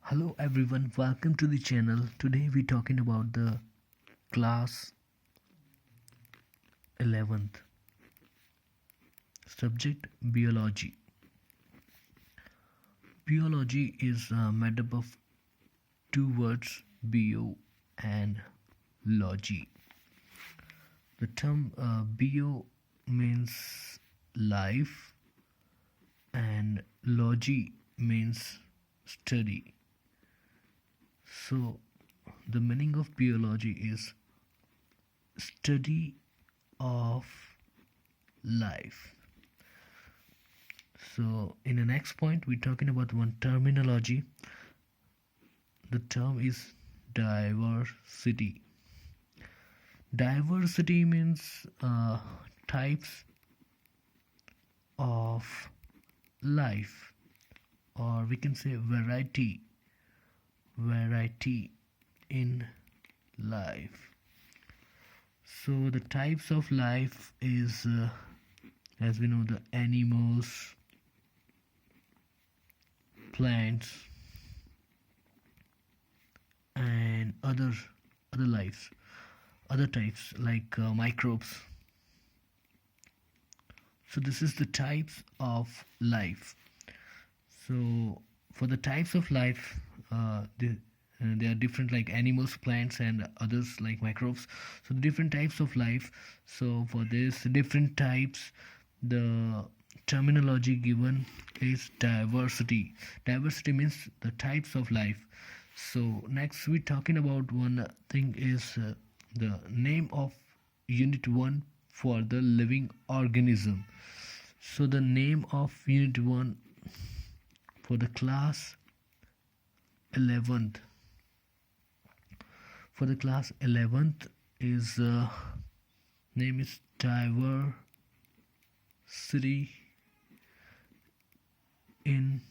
Hello everyone, welcome to the channel. Today we're talking about the class 11th subject biology. Biology is made up of two words bio and logy. The term bio means life and logy means study. So the meaning of biology is study of life. So in the next point we're talking about one terminology. The term is diversity. Diversity means types of life, or we can say variety in life. So the types of life is as we know, the animals, plants, and other lives, other types like microbes. So this is the types of life. So for the types of life, they are different, like animals, plants, and others like microbes. So the different types of life. So for this different types, the terminology given is diversity. Diversity means the types of life. So next we're talking about one thing is the name of unit 1 for the living organism. So the name of unit 1 for the class 11th is name is diversity in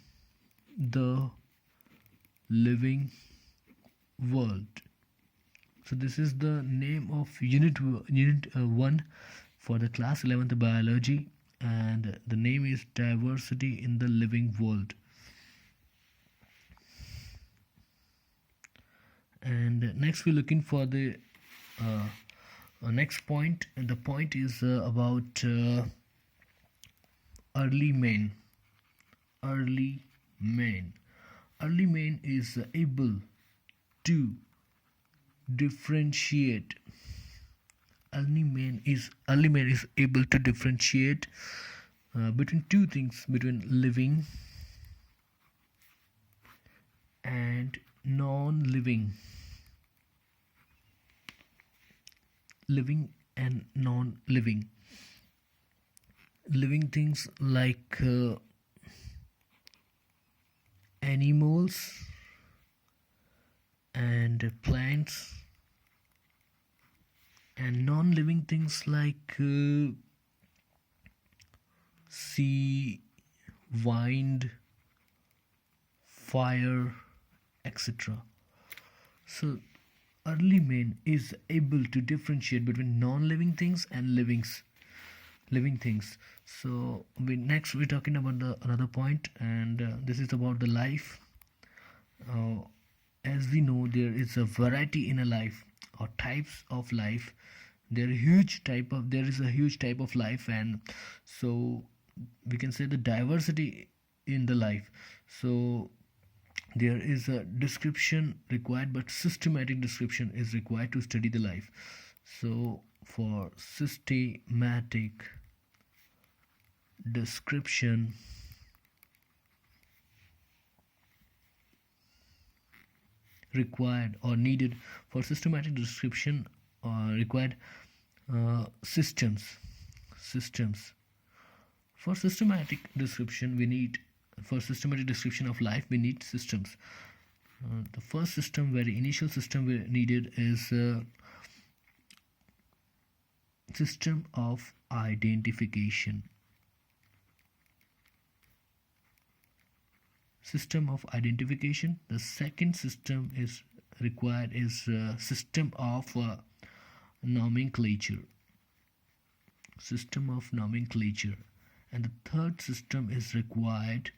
the living world. So this is the name of unit 1 for the class 11th biology, and the name is diversity in the living world. And next we're looking for the next point, and the point is about early man. Early man is able to differentiate. Early man is able to differentiate between two things, between living and non-living. Living and non-living. Living things like animals and plants, and non-living things like sea, wind, fire, etc. So early man is able to differentiate between non-living things and living things. So we're talking about another point, and this is about the life. As we know, there is a variety in a life, or types of life. There is a huge type of life, and so we can say the diversity in the life. So there is a description required, but systematic description is required to study the life. So for systematic description, required or needed for systematic description required systems. For systematic description of life, we need systems. The first system, very initial system we needed, is system of identification. The second system is required is system of nomenclature. And the third system is required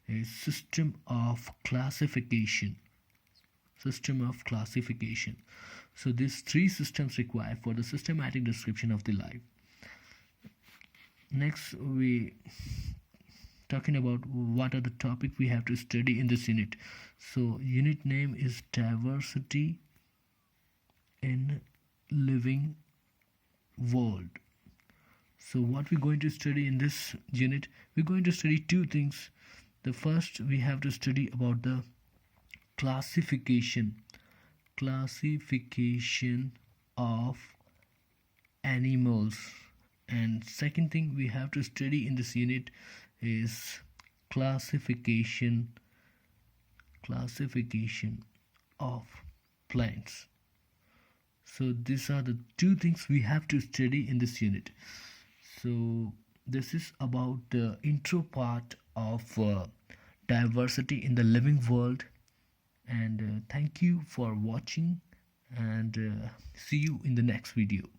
is system of classification. system of classification. So these three systems required for the systematic description of the life. Next, we talking about what are the topic we have to study in this unit. So unit name is diversity in living world. So what we're going to study in this unit, we're going to study two things. The first, we have to study about the classification of animals, and second thing we have to study in this unit is classification of plants. So these are the two things we have to study in this unit. So this is about the intro part of diversity in the living world, and thank you for watching, and see you in the next video.